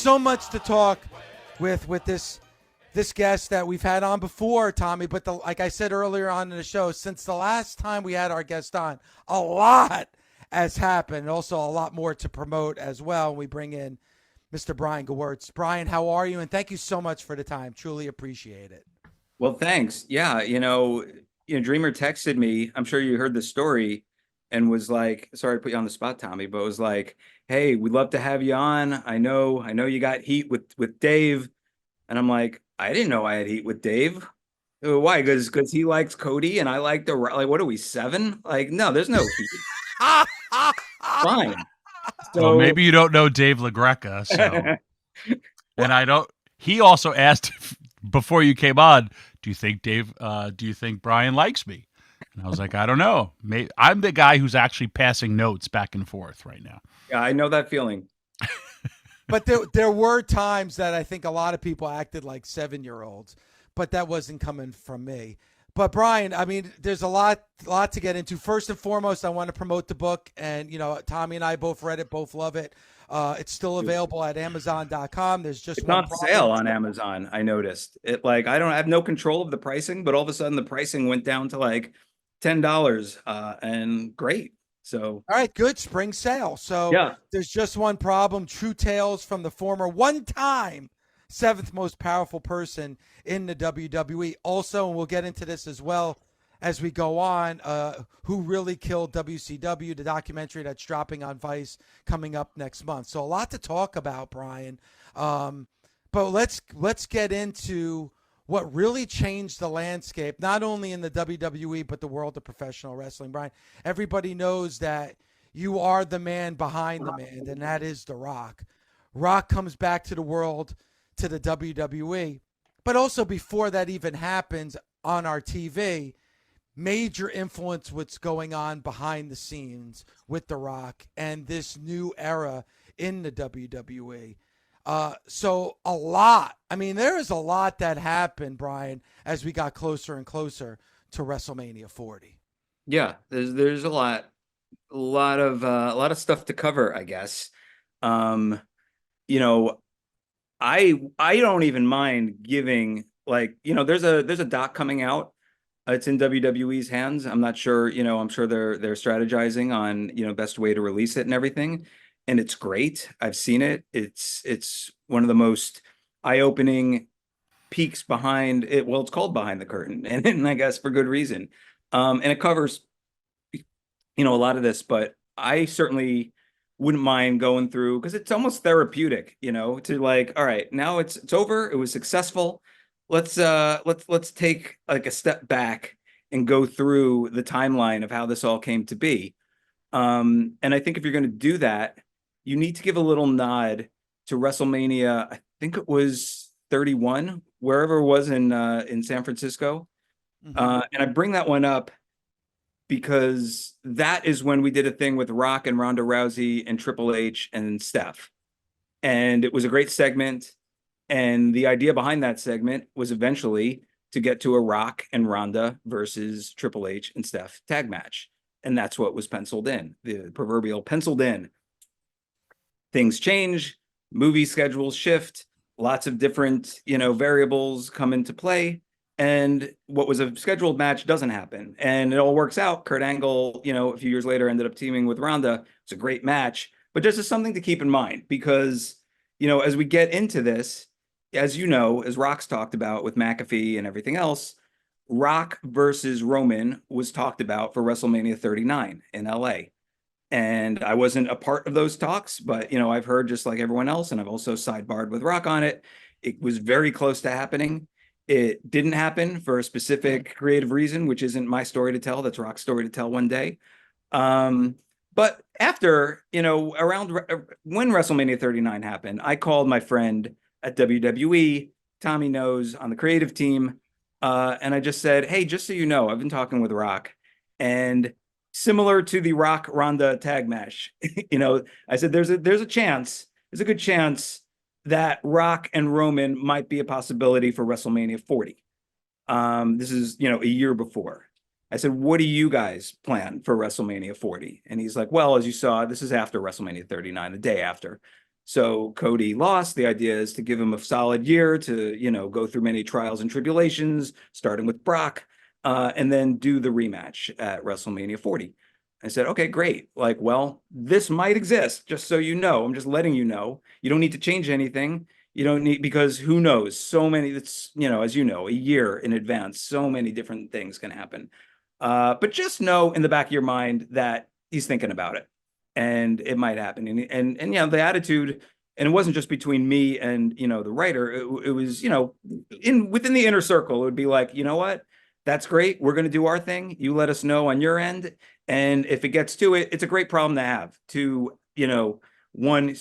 so much to talk with this guest that we've had on before, Tommy. But like I said earlier on in the show, since the last time we had our guest on, a lot has happened. Also, a lot more to promote as well. We bring in Mr. Brian Gewirtz. Brian, how are you? And thank you so much for the time. Truly appreciate it. Well, thanks. Yeah, Dreamer texted me. I'm sure you heard the story, and was like, "Sorry to put you on the spot, Tommy," but was like, "Hey, we'd love to have you on. I know you got heat with Dave," and I'm like, "I didn't know I had heat with Dave. Why? Because he likes Cody, and I like what are we, 7? Like, no, there's no heat. Fine." So well, maybe you don't know Dave LaGreca, so and I don't. He also asked before you came on, do you think Brian likes me? And I was like, I don't know. Maybe I'm the guy who's actually passing notes back and forth right now. Yeah, I know that feeling. But there were times that I think a lot of people acted like 7-year-olds, but that wasn't coming from me. But Brian, I mean, there's a lot to get into. First and foremost, I want to promote the book, and Tommy and I both read it, both love it. It's still available at Amazon.com. There's just it's on sale on Amazon. I noticed it. I have no control of the pricing, but all of a sudden the pricing went down to like $10, and great. So all right, good spring sale. So yeah, there's just one problem: true tales from the former one-time 7th most powerful person in the WWE. Also, and we'll get into this as well as we go on, who really killed WCW, the documentary that's dropping on Vice coming up next month. So a lot to talk about, Brian. But let's get into what really changed the landscape, not only in the WWE, but the world of professional wrestling. Brian, everybody knows that you are the man behind the man, and that is The Rock. Rock comes back to the world, to the WWE, but also before that even happens on our TV, major influence what's going on behind the scenes with The Rock and this new era in the WWE. So a lot. I mean, there is a lot that happened, Brian, as we got closer and closer to WrestleMania 40. Yeah, there's a lot of stuff to cover, I guess. I don't even mind giving, there's a doc coming out. It's in WWE's hands. I'm not sure, I'm sure they're strategizing on, best way to release it and everything. And it's great. I've seen it. It's one of the most eye-opening peeks behind it. Well, it's called Behind the Curtain, and I guess for good reason. And it covers, a lot of this, but I certainly wouldn't mind going through, because it's almost therapeutic, to all right, now it's over. It was successful. Let's take like a step back and go through the timeline of how this all came to be. And I think if you're going to do that, you need to give a little nod to WrestleMania. I think it was 31, wherever it was in San Francisco. Mm-hmm. And I bring that one up because that is when we did a thing with Rock and Ronda Rousey and Triple H and Steph. And it was a great segment. And the idea behind that segment was eventually to get to a Rock and Ronda versus Triple H and Steph tag match. And that's what was penciled in, the proverbial penciled in. Things change, movie schedules shift, lots of different, variables come into play. And what was a scheduled match doesn't happen. And it all works out. Kurt Angle, a few years later ended up teaming with Ronda. It's a great match. But this is something to keep in mind because, as we get into this, as as Rock's talked about with McAfee and everything else, Rock versus Roman was talked about for WrestleMania 39 in LA. And I wasn't a part of those talks, but, I've heard just like everyone else, and I've also sidebarred with Rock on it. It was very close to happening. It didn't happen for a specific creative reason, which isn't my story to tell. That's Rock's story to tell one day. But after, around when WrestleMania 39 happened, I called my friend at WWE, Tommy knows, on the creative team. And I just said, hey, just so you know, I've been talking with Rock, and similar to the Rock Ronda tag match, I said, there's a good chance that Rock and Roman might be a possibility for WrestleMania 40. This is, a year before. I said, what do you guys plan for WrestleMania 40? And he's like, well, as you saw, this is after WrestleMania 39, the day after. So Cody lost. The idea is to give him a solid year to, go through many trials and tribulations, starting with Brock, and then do the rematch at WrestleMania 40. I said, okay, great. Like, well, this might exist, just so you know. I'm just letting you know. You don't need to change anything. You don't need, because who knows? So many, that's, as you know, a year in advance, so many different things can happen. But just know in the back of your mind that he's thinking about it and it might happen. And the attitude, and it wasn't just between me and, the writer, it was, within the inner circle, it would be like, you know what? That's great. We're going to do our thing. You let us know on your end. And if it gets to it, it's a great problem to have to, one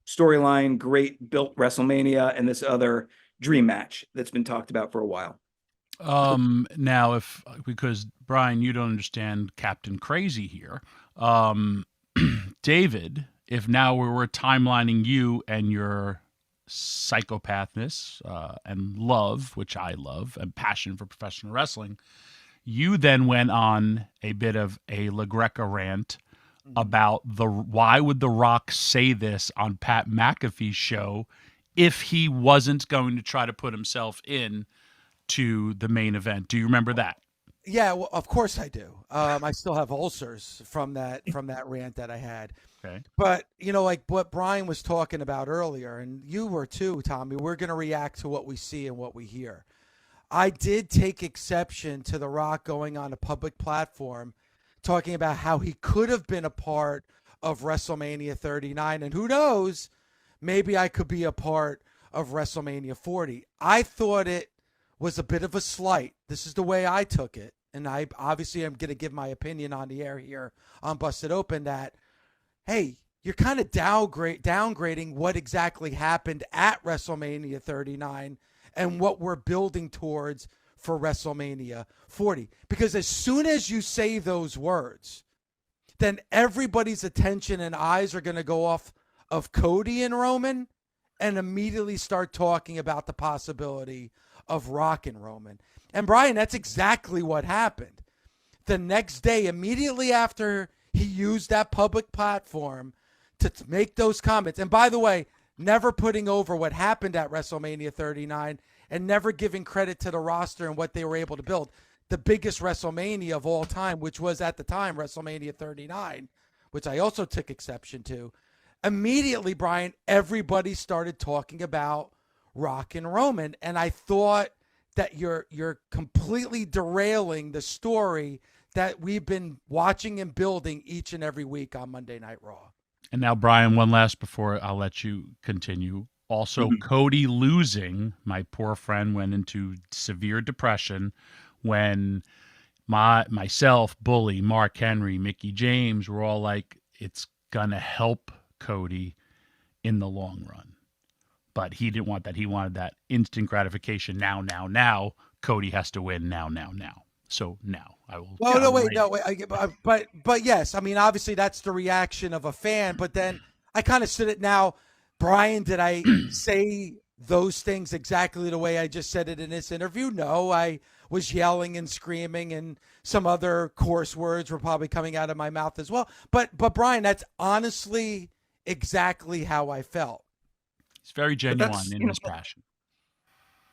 storyline, great built WrestleMania, and this other dream match that's been talked about for a while. Now, because Brian, you don't understand Captain Crazy here. David, if now we were timelining you and your psychopathness and love, which I love, and passion for professional wrestling, you then went on a bit of a LaGreca rant about why would The Rock say this on Pat McAfee's show if he wasn't going to try to put himself in to the main event. Do you remember that? Yeah, well, of course I do. I still have ulcers from that rant that I had. Okay. But, like what Brian was talking about earlier, and you were too, Tommy, we're going to react to what we see and what we hear. I did take exception to The Rock going on a public platform talking about how he could have been a part of WrestleMania 39. And who knows, maybe I could be a part of WrestleMania 40. I thought it was a bit of a slight. This is the way I took it. And I obviously am going to give my opinion on the air here on Busted Open that, hey, you're kind of downgrading what exactly happened at WrestleMania 39 and what we're building towards for WrestleMania 40. Because as soon as you say those words, then everybody's attention and eyes are going to go off of Cody and Roman and immediately start talking about the possibility of Rock and Roman. And Brian, that's exactly what happened. The next day, immediately after he used that public platform to make those comments, and by the way, never putting over what happened at WrestleMania 39 and never giving credit to the roster and what they were able to build. The biggest WrestleMania of all time, which was at the time WrestleMania 39, which I also took exception to. Immediately, Brian, everybody started talking about Rock and Roman, and I thought that you're completely derailing the story that we've been watching and building each and every week on Monday Night Raw. And now, Brian, one last before I'll let you continue. Also, Cody losing, my poor friend went into severe depression when myself, Bully, Mark Henry, Mickie James were all like, it's going to help Cody in the long run. But he didn't want that. He wanted that instant gratification now. Cody has to win now. So now I will. Well, no, wait. But yes, I mean, obviously that's the reaction of a fan. But then I kind of stood it now. Brian, did I say those things exactly the way I just said it in this interview? No, I was yelling and screaming, and some other coarse words were probably coming out of my mouth as well. But Brian, that's honestly exactly how I felt. It's very genuine in his passion.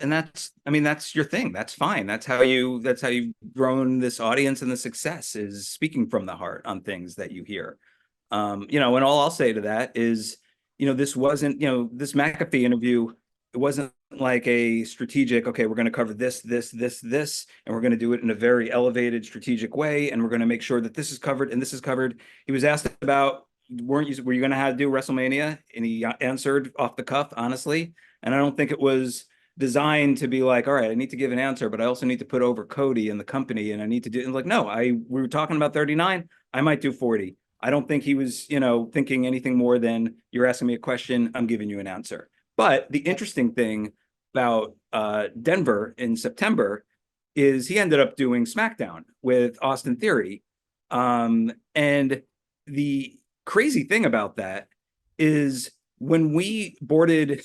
And that's your thing. That's fine. That's how you've grown this audience, and the success is speaking from the heart on things that you hear. And all I'll say to that is, this wasn't, this McAfee interview, it wasn't like a strategic, okay, we're going to cover this, and we're going to do it in a very elevated strategic way. And we're going to make sure that this is covered and this is covered. He was asked about, were you going to have to do WrestleMania? And he answered off the cuff, honestly. And I don't think it was designed to be like, all right, I need to give an answer, but I also need to put over Cody and the company, and I need to do, and like, no, we were talking about 39. I might do 40. I don't think he was, thinking anything more than, you're asking me a question, I'm giving you an answer. But the interesting thing about Denver in September is he ended up doing SmackDown with Austin Theory. And the crazy thing about that is when we boarded,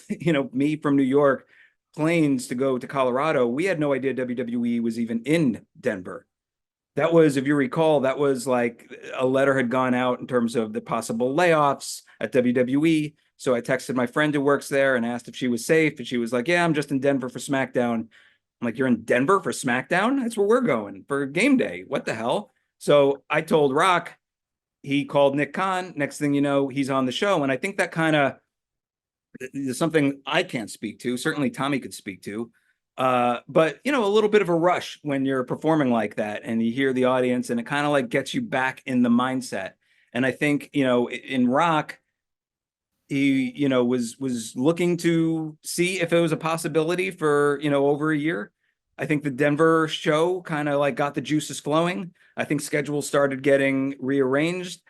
me from New York, planes to go to Colorado, we had no idea WWE was even in Denver. That was, if you recall, that was like a letter had gone out in terms of the possible layoffs at WWE. So I texted my friend who works there and asked if she was safe. And she was like, yeah, I'm just in Denver for SmackDown. I'm like, you're in Denver for SmackDown? That's where we're going for game day. What the hell? So I told Rock, he called Nick Khan. Next thing you know, he's on the show. And I think that kind of is something I can't speak to. Certainly Tommy could speak to. But, you know, a little bit of a rush when you're performing like that and you hear the audience and it kind of like gets you back in the mindset. And I think, you know, in Rock, he, you know, was looking to see if it was a possibility for, you know, over a year. I think the Denver show kind of like got the juices flowing. I think schedules started getting rearranged.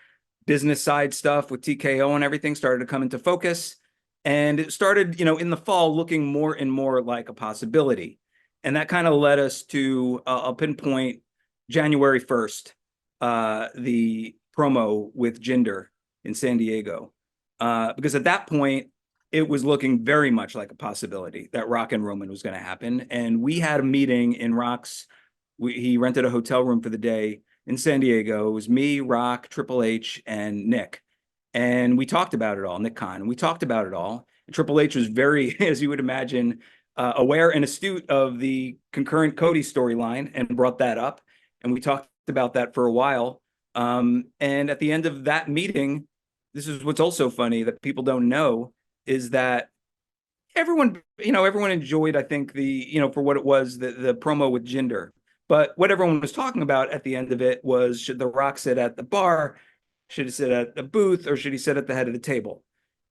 Business side stuff with TKO and everything started to come into focus. And it started, you know, in the fall looking more and more like a possibility. And that kind of led us to, I'll pinpoint January 1st, the promo with Jinder in San Diego. Because at that point, it was looking very much like a possibility that Rock and Roman was going to happen. And we had a meeting in Rock's, he rented a hotel room for the day in San Diego. It was me, Rock, Triple H, and Nick. And we talked about it all, Nick Khan, and we talked about it all. And Triple H was very, as you would imagine, aware and astute of the concurrent Cody storyline and brought that up. And we talked about that for a while. And at the end of that meeting, this is what's also funny that people don't know is that everyone enjoyed, I think, for what it was, the promo with Jinder. But what everyone was talking about at the end of it was, should The Rock sit at the bar? Should he sit at the booth, or should he sit at the head of the table?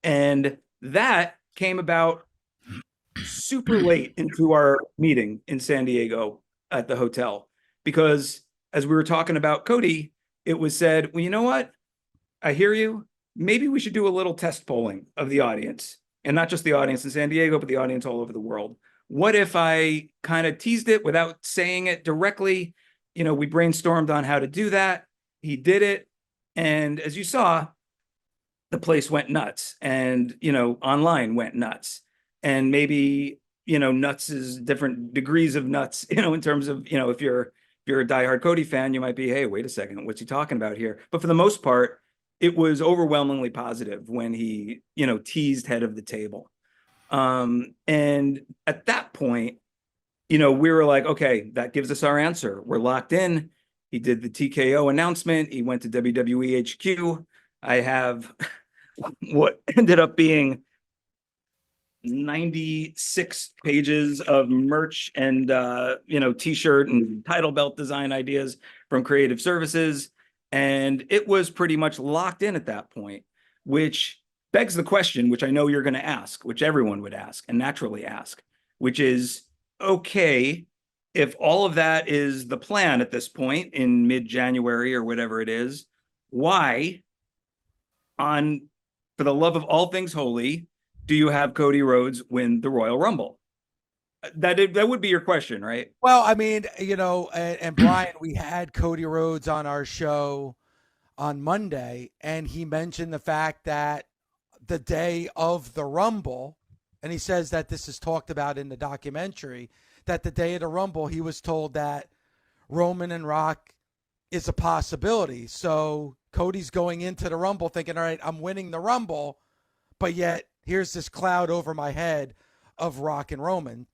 And that came about super late into our meeting in San Diego at the hotel, because as we were talking about Cody, it was said, well, you know what? I hear you. Maybe we should do a little test polling of the audience, and not just the audience in San Diego, but the audience all over the world. What if I kind of teased it without saying it directly? You know, we brainstormed on how to do that. He did it. And as you saw, the place went nuts, and, you know, online went nuts. And maybe, you know, nuts is different degrees of nuts, you know, in terms of, you know, if you're a diehard Cody fan, you might be, hey, wait a second, what's he talking about here? But for the most part, it was overwhelmingly positive when he, you know, teased head of the table. And at that point, you know, we were like, okay, that gives us our answer. We're locked in. He did the TKO announcement. He went to WWE HQ. I have what ended up being 96 pages of merch and, you know, t-shirt and title belt design ideas from Creative Services. And it was pretty much locked in at that point, which begs the question, which I know you're going to ask, which everyone would ask and naturally ask, which is, okay, if all of that is the plan at this point in mid-January or whatever it is, why, for the love of all things holy, do you have Cody Rhodes win the Royal Rumble? That would be your question, right? Well, I mean, you know, and Brian, we had Cody Rhodes on our show on Monday, and he mentioned the fact that the day of the Rumble, and he says that this is talked about in the documentary, that the day of the Rumble, he was told that Roman and Rock is a possibility. So Cody's going into the Rumble thinking, all right, I'm winning the Rumble, but yet here's this cloud over my head of Rock and Roman.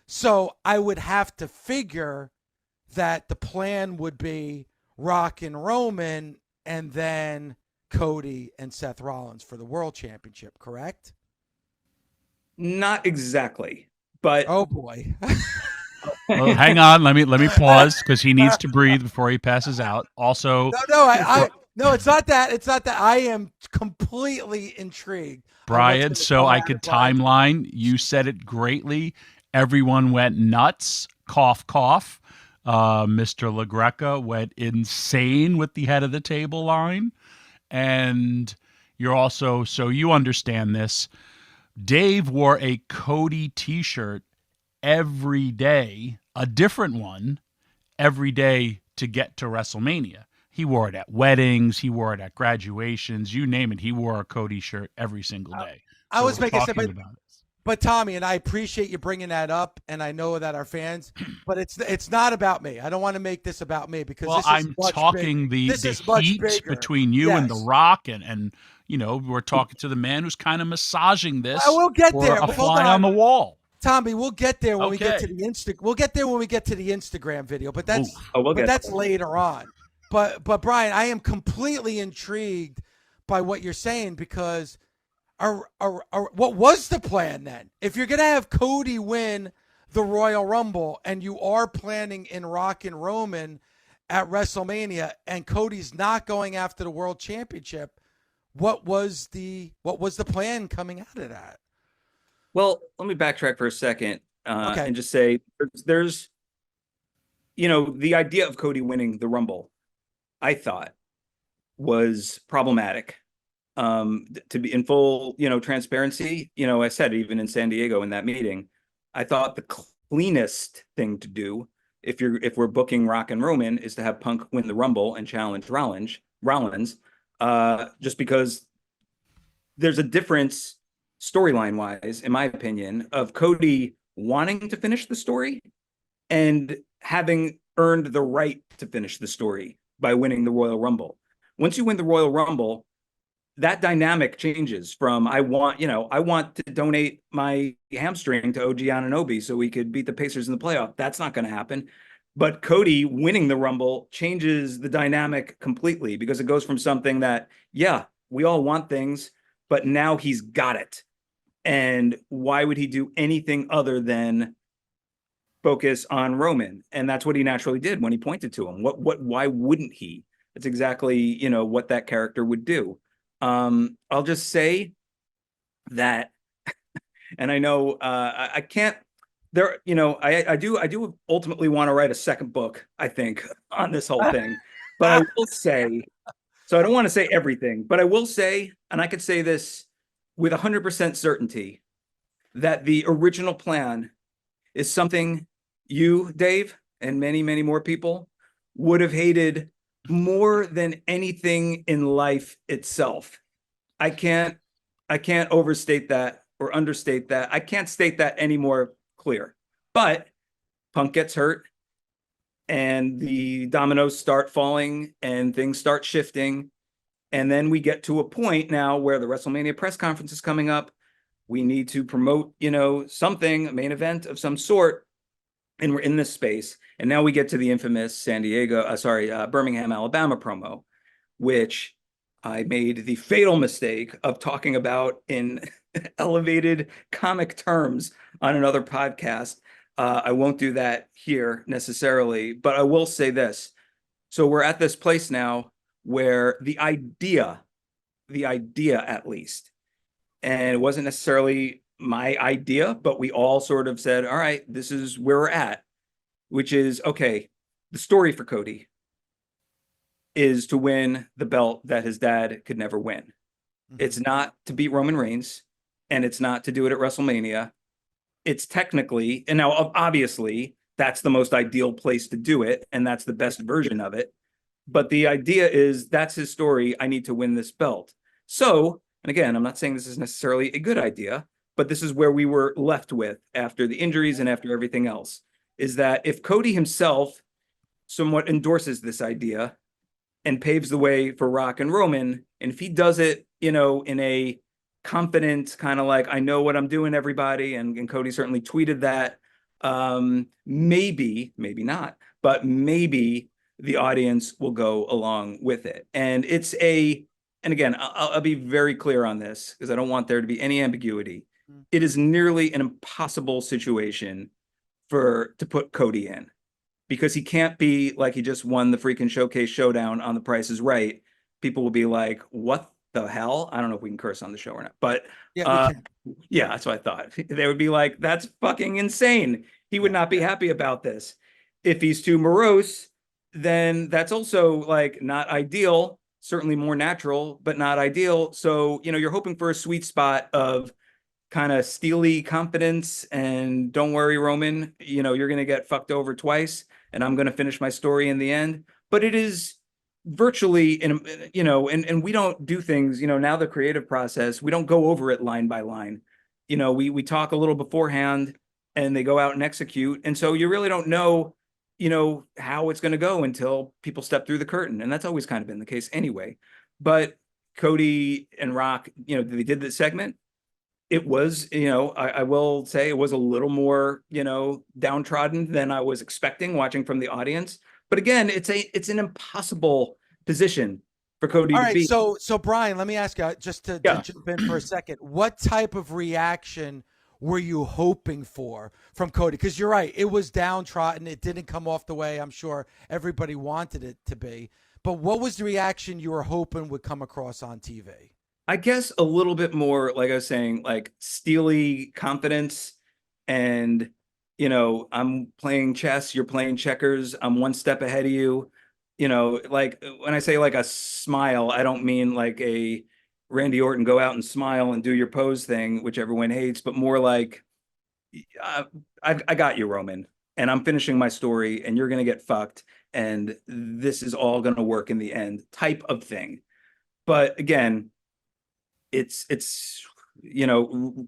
So I would have to figure that the plan would be Rock and Roman and then Cody and Seth Rollins for the World Championship, correct? Not exactly, but oh boy. Well, hang on. Let me pause because he needs to breathe before he passes out. Also, No, it's not that. It's not that. I am completely intrigued, Brian. So I could timeline. You said it greatly. Everyone went nuts. Cough, cough. Mr. LaGreca went insane with the head of the table line. And you're also, so you understand this, Dave wore a Cody t-shirt every day, a different one every day to get to WrestleMania. He wore it at weddings. He wore it at graduations. You name it. He wore a Cody shirt every single day. I was making sense, But Tommy, and I appreciate you bringing that up, and I know that our fans, but it's not about me. I don't want to make this about me because Well, this is I'm much talking big. This the is much heat bigger. between you and The Yes. Rock, and we're talking to the man who's kind of massaging this Well, we'll get for there. a But hold fly on the wall. Tommy, we'll get there when we get to Okay. the We'll get there when we get to the Instagram video, but that's we'll get that's there. later on. But Brian, I am completely intrigued by what you're saying because what was the plan then? If you're gonna have Cody win the Royal Rumble and you are planning in Rock and Roman at WrestleMania and Cody's not going after the World Championship, what was the plan coming out of that? Well, let me backtrack for a second Okay. and just say there's the idea of Cody winning the Rumble, I thought, was problematic. To be in full, transparency, I said even in San Diego in that meeting, I thought the cleanest thing to do if we're booking Rock and Roman is to have Punk win the Rumble and challenge Rollins, just because there's a difference storyline wise, in my opinion, of Cody wanting to finish the story and having earned the right to finish the story by winning the Royal Rumble. Once you win the Royal Rumble, that dynamic changes from I want to donate my hamstring to OG Anunoby so we could beat the Pacers in the playoff. That's not going to happen. But Cody winning the Rumble changes the dynamic completely because it goes from something that, yeah, we all want things, but now he's got it. And why would he do anything other than focus on Roman? And that's what he naturally did when he pointed to him. Why wouldn't he? That's exactly, what that character would do. I'll just say that, and I know I can't there, I do ultimately want to write a second book, I think, on this whole thing. But I will say, so I don't want to say everything, but I will say, and I could say this with 100% certainty, that the original plan is something you, Dave, and many, many more people would have hated more than anything in life itself. I can't overstate that or understate that. I can't state that any more clear. But Punk gets hurt and the dominoes start falling and things start shifting. And then we get to a point now where the WrestleMania press conference is coming up. We need to promote, something, a main event of some sort. And we're in this space. And now we get to the infamous Birmingham, Alabama promo, which I made the fatal mistake of talking about in elevated comic terms on another podcast. I won't do that here necessarily, but I will say this. So we're at this place now where the idea at least, and it wasn't necessarily my idea, but we all sort of said, all right, this is where we're at, which is, okay, the story for Cody is to win the belt that his dad could never win. Mm-hmm. It's not to beat Roman Reigns, and it's not to do it at WrestleMania. It's technically, and now obviously that's the most ideal place to do it, and that's the best version of it. But the idea is that's his story. I need to win this belt. So, and again, I'm not saying this is necessarily a good idea, but this is where we were left with after the injuries and after everything else, is that if Cody himself somewhat endorses this idea and paves the way for Rock and Roman, and if he does it, in a confident kind of like, I know what I'm doing, everybody, and Cody certainly tweeted that, maybe not, but maybe the audience will go along with it. And and again, I'll be very clear on this because I don't want there to be any ambiguity. It is nearly an impossible situation to put Cody in, because he can't be like he just won the freaking Showcase Showdown on The Price is Right. People will be like, what the hell? I don't know if we can curse on the show or not, but yeah, that's what I thought. They would be like, that's fucking insane. He would not be happy about this. If he's too morose, then that's also like not ideal, certainly more natural, but not ideal. So, you're hoping for a sweet spot of kind of steely confidence and don't worry, Roman, you're going to get fucked over twice and I'm going to finish my story in the end. But it is virtually, and we don't do things, now the creative process, we don't go over it line by line. we talk a little beforehand and they go out and execute. And so you really don't know, how it's going to go until people step through the curtain. And that's always kind of been the case anyway. But Cody and Rock, they did this segment. It was, I will say it was a little more, downtrodden than I was expecting watching from the audience. But again, it's an impossible position for Cody All to right, be. so Brian, let me ask you just to jump in for a second. What type of reaction were you hoping for from Cody? Because you're right, it was downtrodden. It didn't come off the way I'm sure everybody wanted it to be. But what was the reaction you were hoping would come across on TV? I guess a little bit more, like I was saying, like steely confidence and, I'm playing chess, you're playing checkers, I'm one step ahead of you. Like when I say like a smile, I don't mean like a Randy Orton go out and smile and do your pose thing, which everyone hates, but more like, I got you, Roman, and I'm finishing my story and you're going to get fucked. And this is all going to work in the end type of thing. But again, it's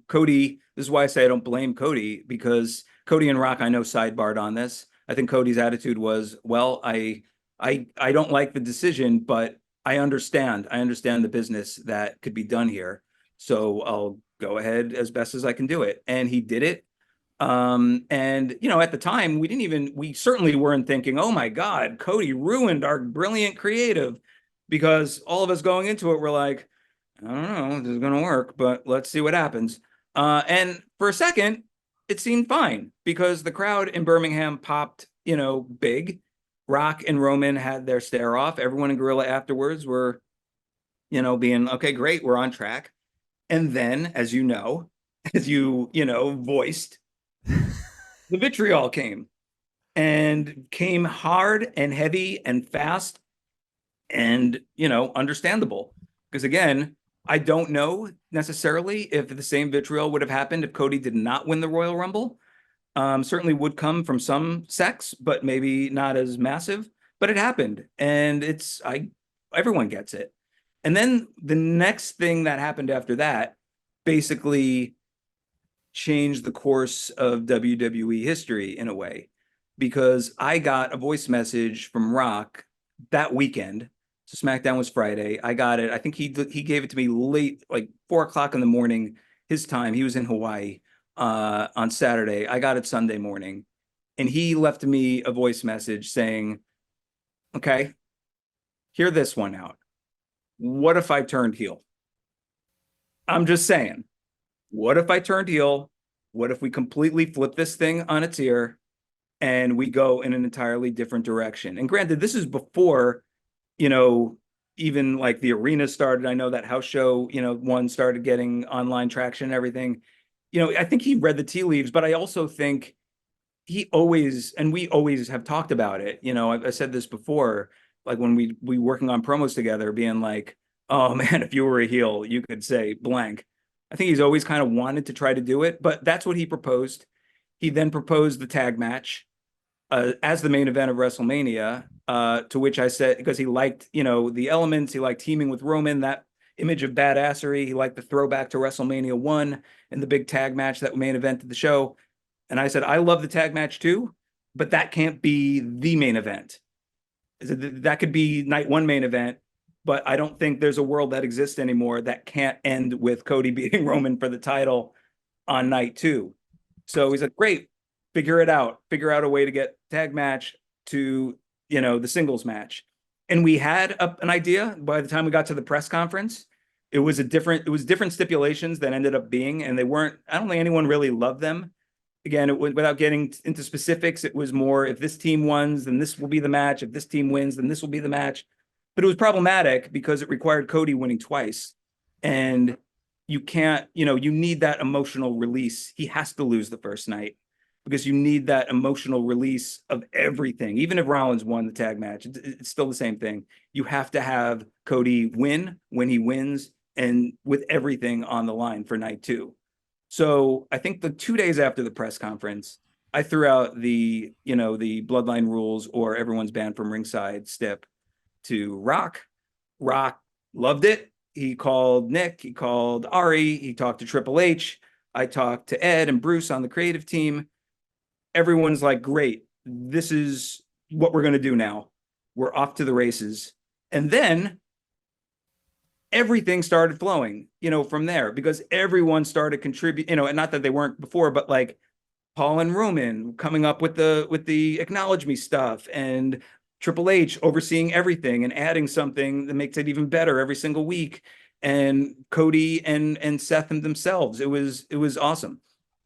Cody, this is why I say I don't blame Cody, because Cody and Rock, I know, sidebarred on this. I think Cody's attitude was, well, I don't like the decision, but I understand the business that could be done here, so I'll go ahead as best as I can do it. And he did it. And at the time we certainly weren't thinking, oh my God, Cody ruined our brilliant creative, because all of us going into it were like, I don't know if this is going to work, but let's see what happens. And for a second, it seemed fine because the crowd in Birmingham popped, big. Rock and Roman had their stare off. Everyone in Gorilla afterwards were, being, okay, great, we're on track. And then, as you voiced, the vitriol came hard and heavy and fast and, understandable. Because again, I don't know necessarily if the same vitriol would have happened if Cody did not win the Royal Rumble. Certainly would come from some sects, but maybe not as massive. But it happened, and everyone gets it. And then the next thing that happened after that basically changed the course of WWE history in a way, because I got a voice message from Rock that weekend. So SmackDown was Friday. I got it. I think he gave it to me late, like 4:00 in the morning, his time. He was in Hawaii on Saturday. I got it Sunday morning, and he left me a voice message saying, okay, hear this one out. What if I turned heel? I'm just saying, what if I turned heel? What if we completely flip this thing on its ear and we go in an entirely different direction? And granted, this is before, even like the arena started. I know that house show, one started getting online traction and everything. I think he read the tea leaves, but I also think we always have talked about it. I said this before, like when we working on promos together, being like, oh man, if you were a heel, you could say blank. I think he's always kind of wanted to try to do it, but that's what he proposed. He then proposed the tag match as the main event of WrestleMania, to which I said, because he liked, the elements, he liked teaming with Roman, that image of badassery. He liked the throwback to WrestleMania 1 and the big tag match that main evented the show. And I said, I love the tag match too, but that can't be the main event. That could be night one main event, but I don't think there's a world that exists anymore that can't end with Cody beating Roman for the title on night two. So he's like, great, figure out a way to get tag match to, the singles match. And we had an idea by the time we got to the press conference. It was different stipulations that ended up being, and they weren't, I don't think anyone really loved them. Again, without getting into specifics, it was more, if this team wins, then this will be the match. If this team wins, then this will be the match. But it was problematic because it required Cody winning twice. And you can't, you need that emotional release. He has to lose the first night because you need that emotional release of everything. Even if Rollins won the tag match, it's still the same thing. You have to have Cody win when he wins and with everything on the line for night two. So I think the 2 days after the press conference, I threw out the bloodline rules or everyone's banned from ringside stip to Rock. Rock loved it. He called Nick, he called Ari, he talked to Triple H. I talked to Ed and Bruce on the creative team. Everyone's like, great, this is what we're going to do now. We're off to the races. And then everything started flowing, from there, because everyone started contributing, and not that they weren't before, but like Paul and Roman coming up with the acknowledge me stuff, and Triple H overseeing everything and adding something that makes it even better every single week. And Cody and Seth and themselves. It was awesome.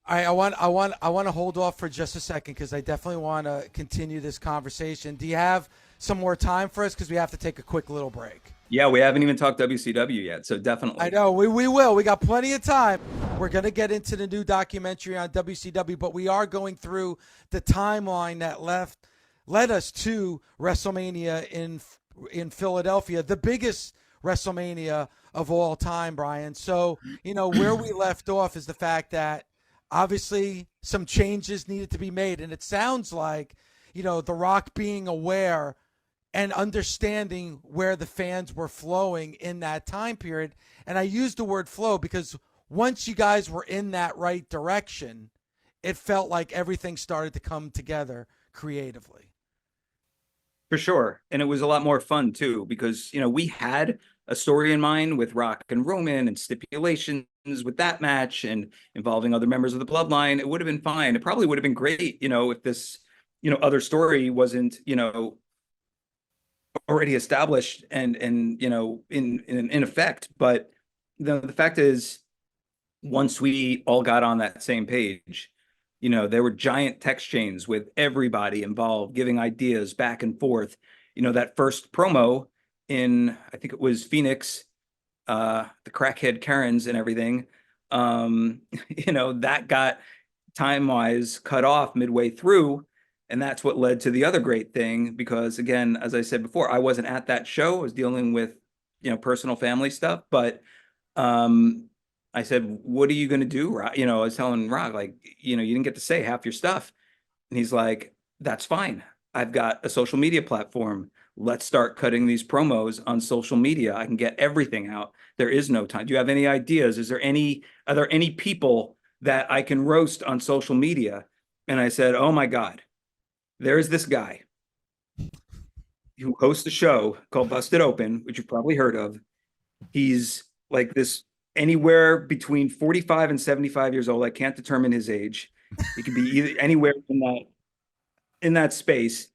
I want to hold off for just a second because I definitely want to continue this conversation. Do you have some more time for us? Because we have to take a quick little break. Yeah, we haven't even talked WCW yet, so definitely. I know, we will. We got plenty of time. We're going to get into the new documentary on WCW, but we are going through the timeline that led us to WrestleMania in Philadelphia, the biggest WrestleMania of all time, Brian. So, where we left off is the fact that obviously some changes needed to be made. And it sounds like, The Rock being aware and understanding where the fans were flowing in that time period. And I use the word flow because once you guys were in that right direction, it felt like everything started to come together creatively. For sure. And it was a lot more fun too, because, we had a story in mind with Rock and Roman and stipulations with that match and involving other members of the bloodline. It would have been fine. It probably would have been great, if this, other story wasn't, already established and in effect. But the fact is, once we all got on that same page, there were giant text chains with everybody involved giving ideas back and forth. That first promo in, I think it was Phoenix, the crackhead Karens and everything, that got time-wise cut off midway through. And that's what led to the other great thing, because again, as I said before, I wasn't at that show. I was dealing with, personal family stuff. But I said, what are you going to do, Rock? I was telling Rock, like, you didn't get to say half your stuff. And he's like, that's fine. I've got a social media platform. Let's start cutting these promos on social media. I can get everything out. There is no time. Do you have any ideas? Are there any people that I can roast on social media? And I said, oh my God, there's this guy who hosts a show called Busted Open, which you've probably heard of. He's like this, anywhere between 45 and 75 years old. I can't determine his age. He could be either anywhere in that space.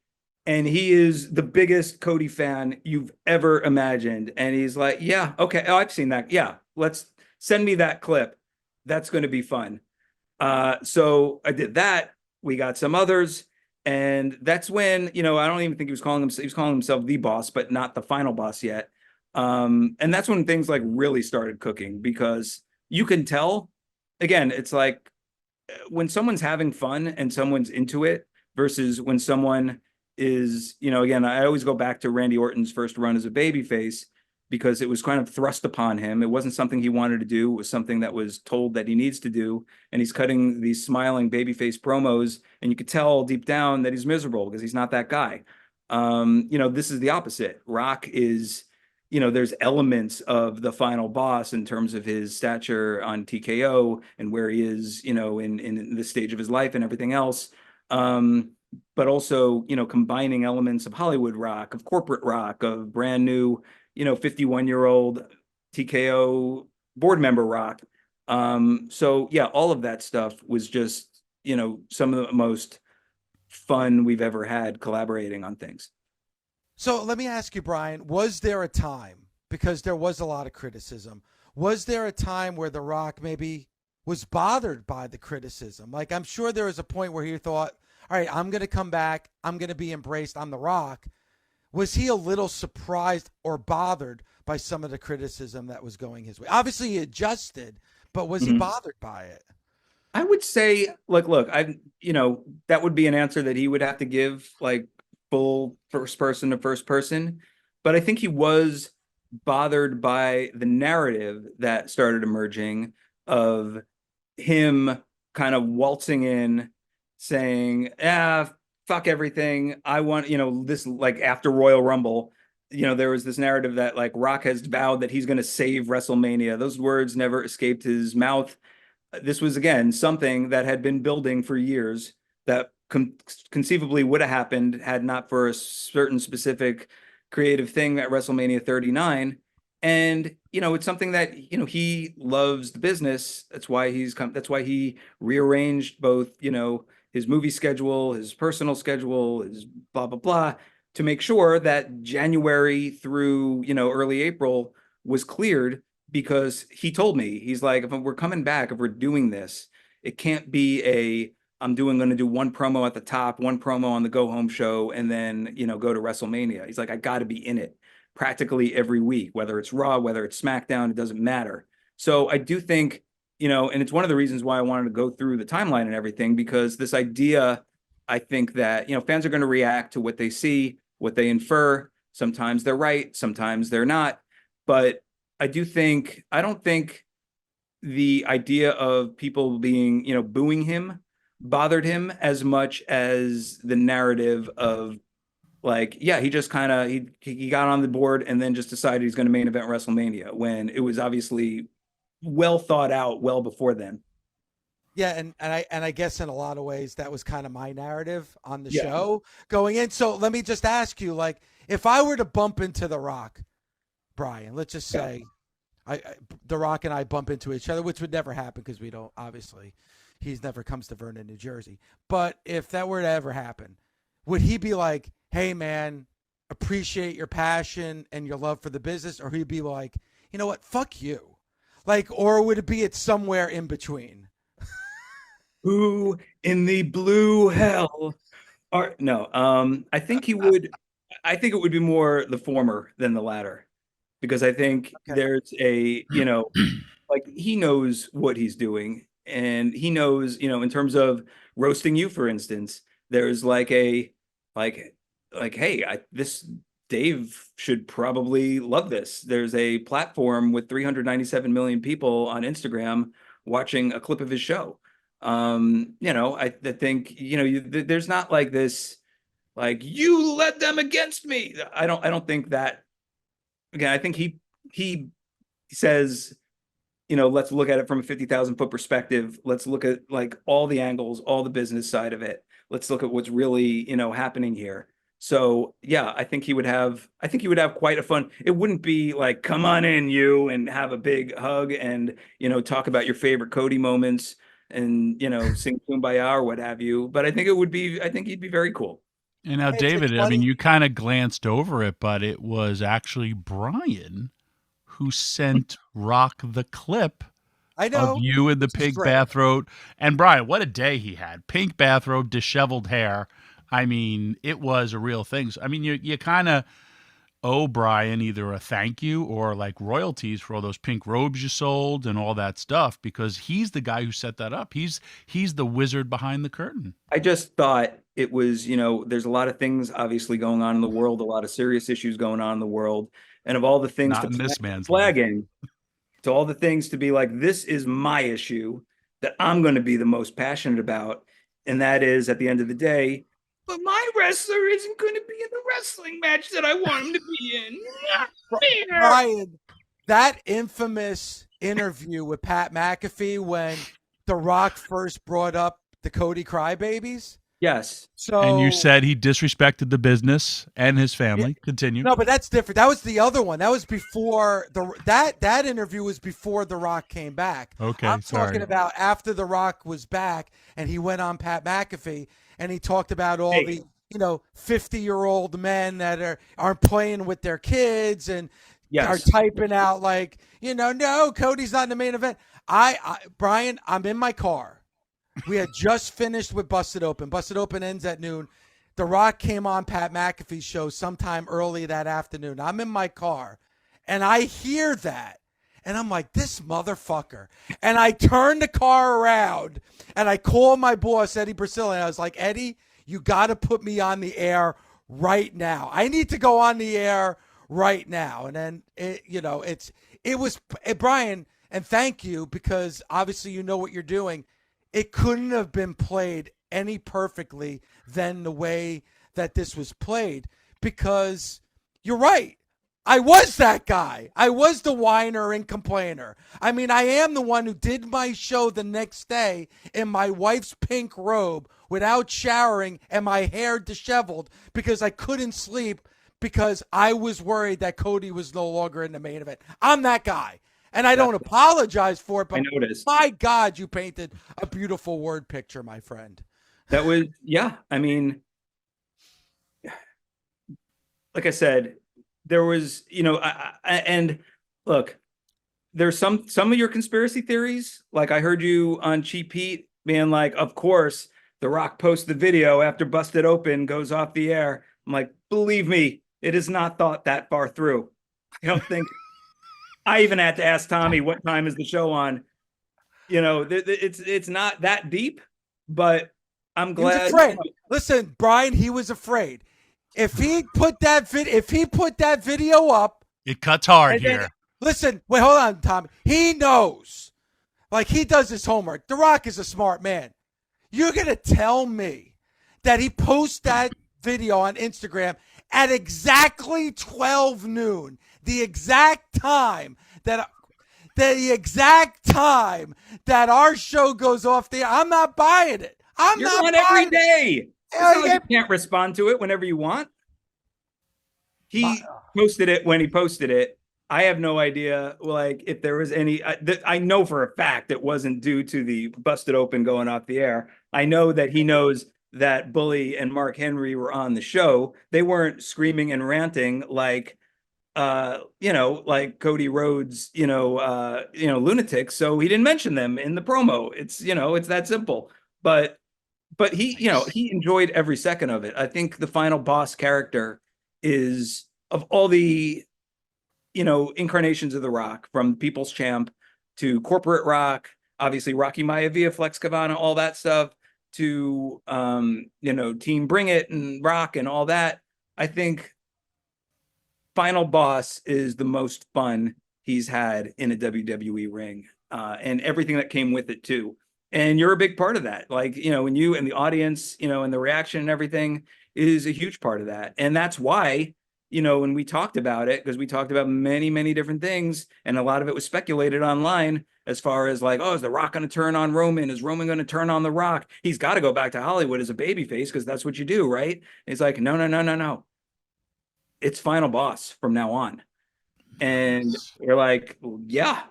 And he is the biggest Cody fan you've ever imagined. And he's like, yeah, okay. Oh, I've seen that. Yeah. Let's send me that clip. That's going to be fun. So I did that. We got some others. And that's when, I don't even think he was calling himself the boss, but not the final boss yet. And that's when things like really started cooking, because you can tell, again, it's like when someone's having fun and someone's into it versus when someone is, again, I always go back to Randy Orton's first run as a babyface, because it was kind of thrust upon him. It wasn't something he wanted to do. It was something that was told that he needs to do. And he's cutting these smiling babyface promos, and you could tell deep down that he's miserable because he's not that guy. This is the opposite. Rock is, there's elements of the final boss in terms of his stature on TKO and where he is, in the stage of his life and everything else. But also, combining elements of Hollywood Rock, of corporate Rock, of brand new, 51-year-old TKO board member Rock. So yeah, all of that stuff was just, some of the most fun we've ever had collaborating on things. So let me ask you, Brian, was there a time, because there was a lot of criticism, was there a time where The Rock maybe was bothered by the criticism? Like, I'm sure there was a point where he thought, all right, I'm going to come back. I'm going to be embraced. I'm The Rock. Was he a little surprised or bothered by some of the criticism that was going his way? Obviously, he adjusted, but was he bothered by it? I would say, look, that would be an answer that he would have to give, like, full first person to first person. But I think he was bothered by the narrative that started emerging of him kind of waltzing in saying, fuck everything. I want, this, like, after Royal Rumble, there was this narrative that, like, Rock has vowed that he's going to save WrestleMania. Those words never escaped his mouth. this was, again, something that had been building for years that conceivably would have happened had not for a certain specific creative thing at WrestleMania 39. And, it's something that, he loves the business. That's why that's why he rearranged both, his movie schedule, his personal schedule, his blah, blah, blah, to make sure that January through, early April was cleared, because he told me, he's like, if we're coming back, if we're doing this, it can't be I'm going to do one promo at the top, one promo on the go home show, and then, go to WrestleMania. He's like, I got to be in it practically every week, whether it's Raw, whether it's SmackDown, it doesn't matter. So I do think, and it's one of the reasons why I wanted to go through the timeline and everything, because this idea, I think that, fans are going to react to what they see, what they infer. Sometimes they're right, sometimes they're not. But I don't think the idea of people being, booing him bothered him as much as the narrative of, like, yeah, he just kind of, he got on the board and then just decided he's going to main event WrestleMania, when it was obviously well thought out well before then. Yeah, and I guess in a lot of ways that was kind of my narrative on the show going in. So let me just ask you, like, if I were to bump into The Rock, Brian, let's just say The Rock and I bump into each other, which would never happen because we don't, obviously, he's never comes to Vernon, New Jersey. But if that were to ever happen, would he be like, hey, man, appreciate your passion and your love for the business? Or he'd be like, you know what, fuck you? Like, or would it be it's somewhere in between? Who in the blue hell are no? I think it would be more the former than the latter, because I think there's a, like, he knows what he's doing, and he knows, in terms of roasting you, for instance, there's like hey, this Dave should probably love this. There's a platform with 397 million people on Instagram watching a clip of his show. I think, there's not like this, like, you led them against me. I don't think that. Again, I think he says, let's look at it from a 50,000 foot perspective. Let's look at, like, all the angles, all the business side of it. Let's look at what's really, happening here. So yeah, I think he would have quite a fun. It wouldn't be like, come on in, you, and have a big hug and, talk about your favorite Cody moments and, sing Kumbaya or what have you. But I think he'd be very cool. And now, David, I mean, you kind of glanced over it, but it was actually Brian who sent Rock the clip of you in the pink bathrobe. And Brian, what a day he had. Pink bathrobe, disheveled hair. I mean, it was a real thing. I mean, you kind of owe Brian either a thank you or like royalties for all those pink robes you sold and all that stuff, because he's the guy who set that up. He's the wizard behind the curtain. I just thought it was, there's a lot of things obviously going on in the world, a lot of serious issues going on in the world. And of all the things Not in this man's flagging, to all the things to be like, this is my issue that I'm going to be the most passionate about. And that is, at the end of the day, but my wrestler isn't going to be in the wrestling match that I want him to be in. Brian, that infamous interview with Pat McAfee when The Rock first brought up the Cody Crybabies. Yes. So, and you said he disrespected the business and his family. Yeah. Continue. No, but that's different. That was the other one. That was before that interview was before The Rock came back. Okay, I'm talking about after The Rock was back and he went on Pat McAfee and he talked about all the 50-year-old men that aren't playing with their kids and are typing out like, no, Cody's not in the main event. Brian, I'm in my car. We had just finished with Busted Open. Busted Open ends at noon. The Rock came on Pat McAfee's show sometime early that afternoon. I'm in my car, and I hear that, and I'm like, this motherfucker. And I turn the car around, and I call my boss, Eddie Priscilla, and I was like, Eddie, you got to put me on the air right now. I need to go on the air right now. And then, it was Brian, and thank you, because obviously you know what you're doing. It couldn't have been played any perfectly than the way that this was played, because you're right. I was that guy. I was the whiner and complainer. I mean, I am the one who did my show the next day in my wife's pink robe without showering and my hair disheveled because I couldn't sleep because I was worried that Cody was no longer in the main event. I'm that guy. And I don't apologize for it, but I noticed. my God, you painted a beautiful word picture, my friend. That was, yeah. I mean, like I said, there was, and look, there's some of your conspiracy theories. Like I heard you on Cheap Heat being like, of course, The Rock posts the video after Busted Open goes off the air. I'm like, believe me, it is not thought that far through. I don't think. I even had to ask Tommy what time is the show on. It's not that deep, but I'm glad. He was afraid. Listen, Brian, he was afraid. If he put that video up, it cuts hard here. Listen, wait, hold on, Tommy. He knows, like he does his homework. The Rock is a smart man. You're gonna tell me that he posts that video on Instagram at exactly 12 noon, the exact time that our show goes off the air? I'm not buying it. You're on every day. You can't respond to it whenever you want. He posted it when he posted it. I have no idea, like, if there was any. I know for a fact it wasn't due to the Busted Open going off the air. I know that he knows that Bully and Mark Henry were on the show. They weren't screaming and ranting like, like Cody Rhodes, lunatics. So he didn't mention them in the promo. It's that simple. But he, he enjoyed every second of it. I think the final boss character is, of all the, incarnations of The Rock, from People's Champ to Corporate Rock, obviously Rocky Maivia, Flex Kavana, all that stuff, to, Team Bring It and Rock and all that. I think final boss is the most fun he's had in a WWE ring, and everything that came with it too. And you're a big part of that. Like, when you and the audience, and the reaction and everything is a huge part of that. And that's why, when we talked about it, because we talked about many, many different things, and a lot of it was speculated online as far as like, oh, is The Rock going to turn on Roman? Is Roman going to turn on The Rock? He's got to go back to Hollywood as a babyface because that's what you do, right? And it's like, no. It's final boss from now on. And we're like, yeah.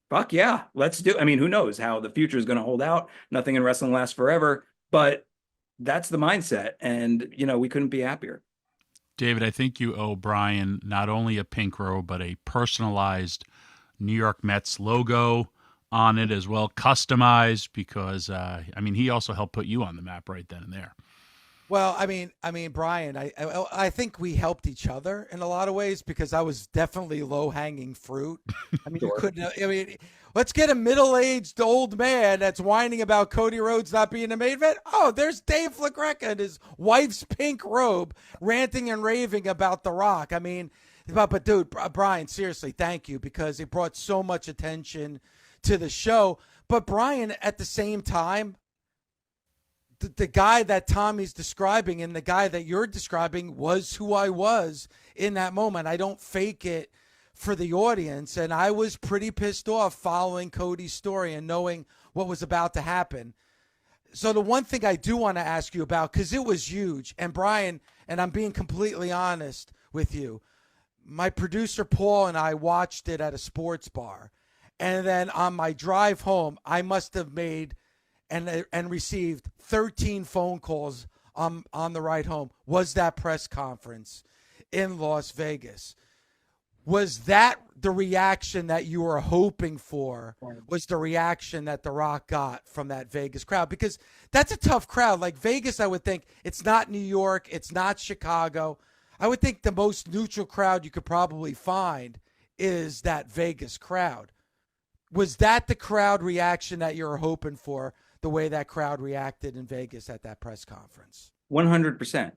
Fuck yeah, let's do. I mean, who knows how the future is going to hold out? Nothing in wrestling lasts forever, but that's the mindset. And, we couldn't be happier. David, I think you owe Brian not only a pink robe, but a personalized New York Mets logo on it as well, customized, because, he also helped put you on the map right then and there. Well, I mean, Brian, I think we helped each other in a lot of ways because I was definitely low-hanging fruit. I mean, Sure. Let's get a middle-aged old man that's whining about Cody Rhodes not being a main event. Oh, there's Dave LaGreca in his wife's pink robe ranting and raving about The Rock. I mean, but dude, Brian, seriously, thank you, because it brought so much attention to the show. But Brian, at the same time, the guy that Tommy's describing and the guy that you're describing was who I was in that moment. I don't fake it for the audience. And I was pretty pissed off following Cody's story and knowing what was about to happen. So the one thing I do want to ask you about, because it was huge, and Brian, and I'm being completely honest with you, my producer Paul and I watched it at a sports bar. And then on my drive home, I must have made and received 13 phone calls on the ride home. Was that press conference in Las Vegas? Was that the reaction that you were hoping for? Was the reaction that The Rock got from that Vegas crowd? Because that's a tough crowd. Like Vegas, I would think, it's not New York, it's not Chicago. I would think the most neutral crowd you could probably find is that Vegas crowd. Was that the crowd reaction that you were hoping for, the way that crowd reacted in Vegas at that press conference? 100%.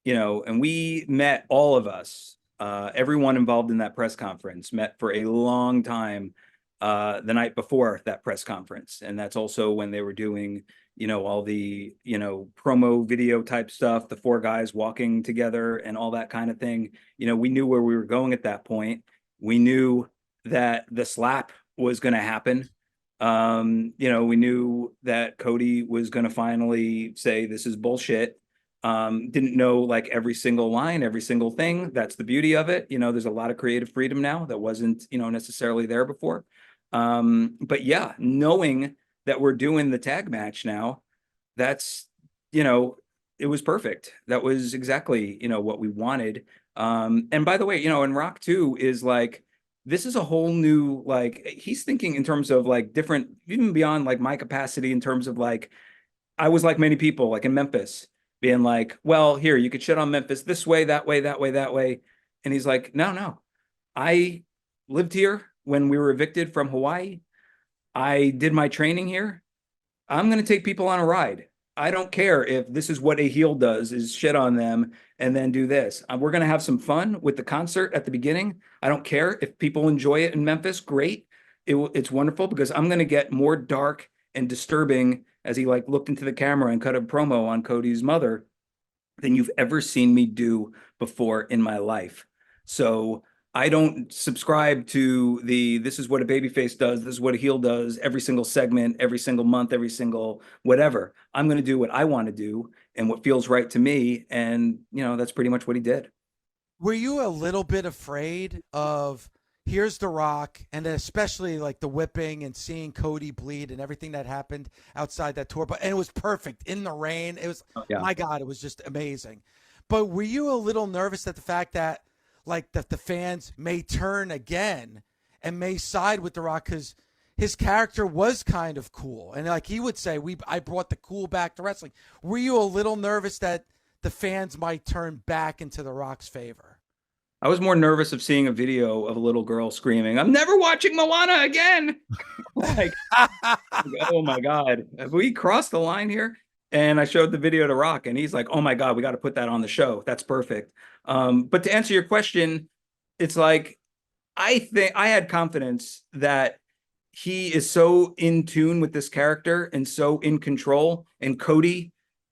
And we met, all of us, everyone involved in that press conference met for a long time the night before that press conference. And that's also when they were doing, all the, promo video type stuff, the four guys walking together and all that kind of thing. We knew where we were going at that point. We knew that the slap was going to happen. We knew that Cody was going to finally say, this is bullshit. Didn't know like every single line, every single thing. That's the beauty of it. There's a lot of creative freedom now that wasn't, necessarily there before. But yeah, knowing that we're doing the tag match now, that's, it was perfect. That was exactly, what we wanted. And by the way, and Rock too is like, this is a whole new, like, he's thinking in terms of like different, even beyond like my capacity in terms of like, I was like many people like in Memphis being like, well, here, you could shit on Memphis this way, that way, that way, that way. And he's like, no, I lived here when we were evicted from Hawaii. I did my training here. I'm going to take people on a ride. I don't care if this is what a heel does, is shit on them and then do this. We're going to have some fun with the concert at the beginning. I don't care if people enjoy it in Memphis. Great. It's wonderful because I'm going to get more dark and disturbing as he like looked into the camera and cut a promo on Cody's mother than you've ever seen me do before in my life. So I don't subscribe to this is what a babyface does, this is what a heel does, every single segment, every single month, every single whatever. I'm going to do what I want to do and what feels right to me. And, that's pretty much what he did. Were you a little bit afraid of, here's The Rock, and then especially like the whipping and seeing Cody bleed and everything that happened outside that tour, and it was perfect in the rain. It was, my God, it was just amazing. But were you a little nervous at the fact that, like, that the fans may turn again and may side with The Rock because his character was kind of cool, and like he would say, I brought the cool back to wrestling. Were you a little nervous that the fans might turn back into The Rock's favor? I was more nervous of seeing a video of a little girl screaming, "I'm never watching Moana again." Like, oh my God, have we crossed the line here? And I showed the video to Rock and he's like, oh my God, we got to put that on the show. That's perfect. But to answer your question, it's like, I think I had confidence that he is so in tune with this character and so in control. And Cody,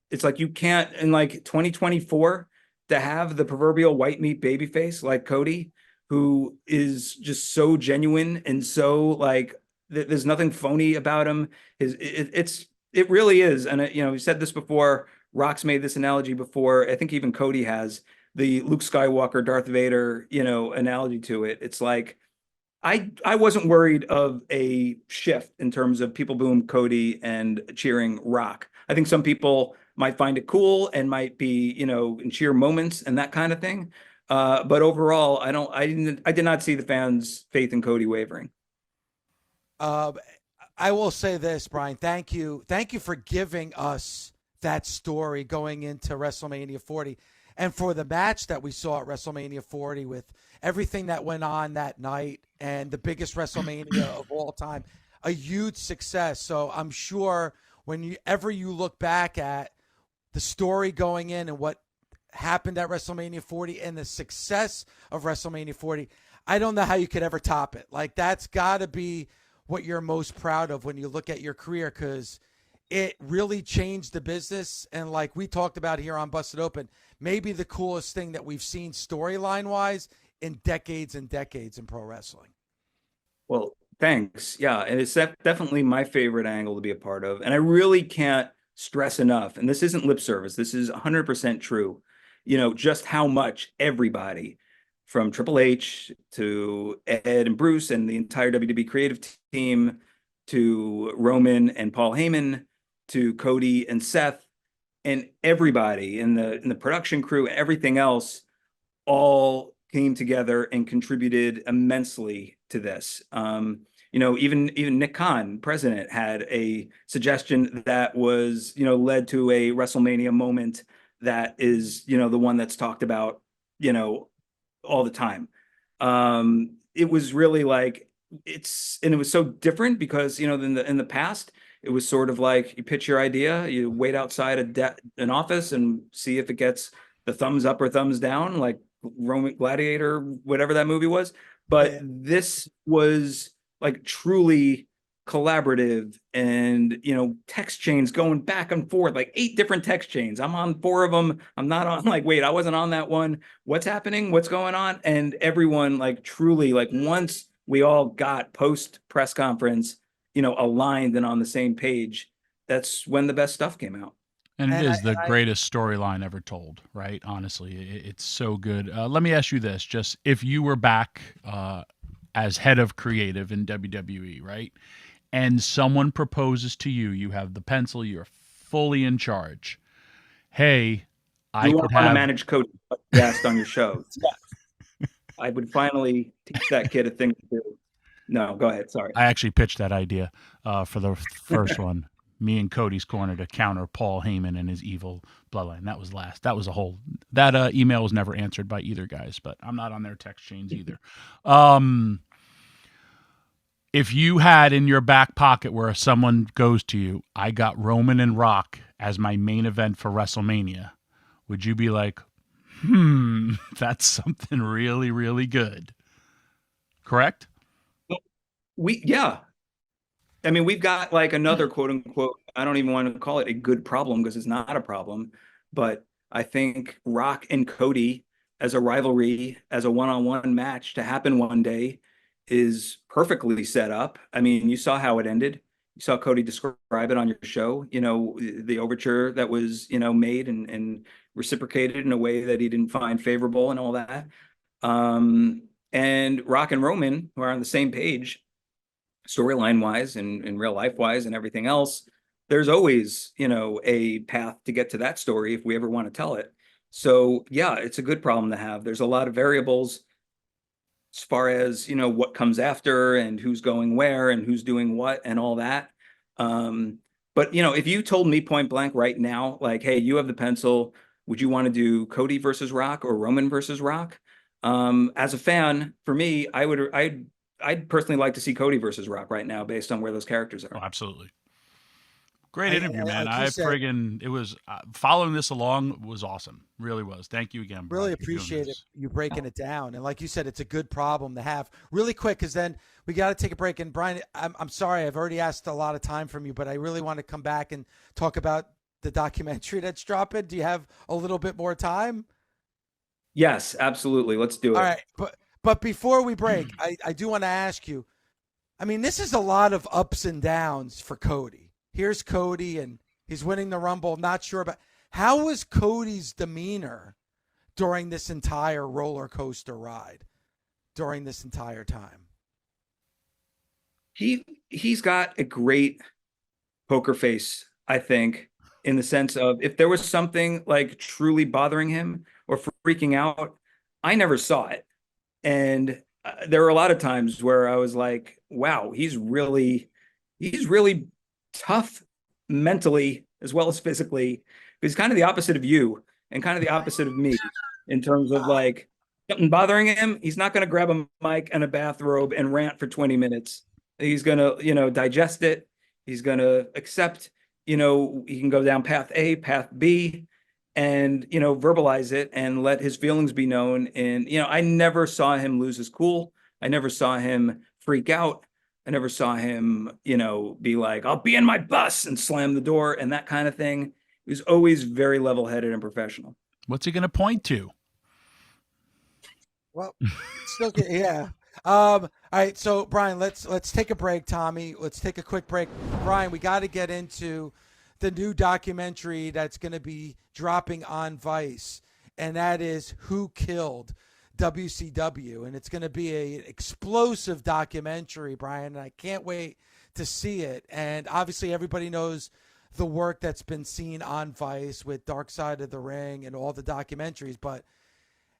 it's like, you can't, in like 2024, to have the proverbial white meat babyface like Cody, who is just so genuine and so like, there's nothing phony about him. It really is. And we said this before, Rock's made this analogy before. I think even Cody has the Luke Skywalker, Darth Vader, analogy to it. It's like, I wasn't worried of a shift in terms of people booing Cody and cheering Rock. I think some people might find it cool and might be, in cheer moments and that kind of thing. But overall, I did not see the fans' faith in Cody wavering. I will say this, Brian. Thank you for giving us that story going into WrestleMania 40, and for the match that we saw at WrestleMania 40 with everything that went on that night and the biggest WrestleMania of all time, a huge success. So I'm sure whenever you look back at the story going in and what happened at WrestleMania 40 and the success of WrestleMania 40, I don't know how you could ever top it. Like, that's got to be what you're most proud of when you look at your career, because it really changed the business. And like we talked about here on Busted Open, maybe the coolest thing that we've seen storyline wise in decades and decades in pro wrestling. Well, thanks. Yeah. And it's definitely my favorite angle to be a part of. And I really can't stress enough, and this isn't lip service, this is 100% true, just how much everybody from Triple H to Ed and Bruce and the entire WWE creative team to Roman and Paul Heyman to Cody and Seth and everybody in the production crew and everything else all came together and contributed immensely to this. Even Nick Khan, president, had a suggestion that was, led to a WrestleMania moment that is, the one that's talked about, all the time. It was really like, and it was so different because, in the past, it was sort of like you pitch your idea, you wait outside an office and see if it gets the thumbs up or thumbs down, like Roman Gladiator, whatever that movie was. But this was like truly collaborative, and text chains going back and forth, like 8 different text chains. I'm on 4 of them. I'm not on, like, wait, I wasn't on that one. What's happening? What's going on? And everyone, like, truly, like, once we all got post press conference, aligned and on the same page, that's when the best stuff came out. And it And is the greatest storyline ever told, right? Honestly, it's so good. Let me ask you this: just if you were back as head of creative in WWE, right? And someone proposes to you, you have the pencil, you're fully in charge. Hey, I You could want to have manage Cody guest on your show? Yeah. I would finally teach that kid a thing to do. No, go ahead. Sorry. I actually pitched that idea for the first one. Me and Cody's Corner to counter Paul Heyman and his evil bloodline. That was last. That was a whole. That email was never answered by either guys, but I'm not on their text chains either. If you had in your back pocket where someone goes to you, I got Roman and Rock as my main event for WrestleMania, would you be like, that's something really, really good? Correct? Yeah. I mean, we've got like another quote unquote, I don't even want to call it a good problem because it's not a problem, but I think Rock and Cody as a rivalry, as a one-on-one match to happen one day is perfectly set up. I mean, you saw how it ended. You saw Cody describe it on your show, the overture that was, made and reciprocated in a way that he didn't find favorable and all that. And Rock and Roman, who are on the same page, storyline wise and real life wise and everything else, there's always, a path to get to that story if we ever want to tell it. So yeah, it's a good problem to have. There's a lot of variables as far as, what comes after and who's going where and who's doing what and all that. But if you told me point blank right now, like, hey, you have the pencil, would you want to do Cody versus Rock or Roman versus Rock? As a fan, for me, I'd personally like to see Cody versus Rock right now based on where those characters are. Oh, absolutely. Great interview, man. Like it was following this along was awesome. Really was. Thank you again, Brian, really appreciate it, you breaking it down. And like you said, it's a good problem to have. Really quick, because then we got to take a break. And Brian, I'm sorry, I've already asked a lot of time from you, but I really want to come back and talk about the documentary that's dropping. Do you have a little bit more time? Yes, absolutely. Let's do it. All right. But before we break, I do want to ask you, I mean, this is a lot of ups and downs for Cody. Here's Cody, and he's winning the Rumble. Not sure about how was Cody's demeanor during this entire roller coaster ride, during this entire time. He's got a great poker face, I think, in the sense of if there was something like truly bothering him or freaking out, I never saw it. And there were a lot of times where I was like, wow, he's really tough mentally as well as physically. He's kind of the opposite of you and kind of the opposite of me in terms of like something bothering him. He's not going to grab a mic and a bathrobe and rant for 20 minutes. He's going to, digest it. He's going to accept, he can go down path A, path B, and, verbalize it and let his feelings be known. And, I never saw him lose his cool. I never saw him freak out. I never saw him, be like, I'll be in my bus and slam the door and that kind of thing. He was always very level-headed and professional. What's he going to point to? Well, still, yeah. All right. So Brian, let's take a break. Tommy, let's take a quick break. Brian, we got to get into the new documentary that's going to be dropping on Vice, and that is Who Killed WCW, and it's going to be an explosive documentary, Brian, and I can't wait to see it. And obviously everybody knows the work that's been seen on Vice with Dark Side of the Ring and all the documentaries, but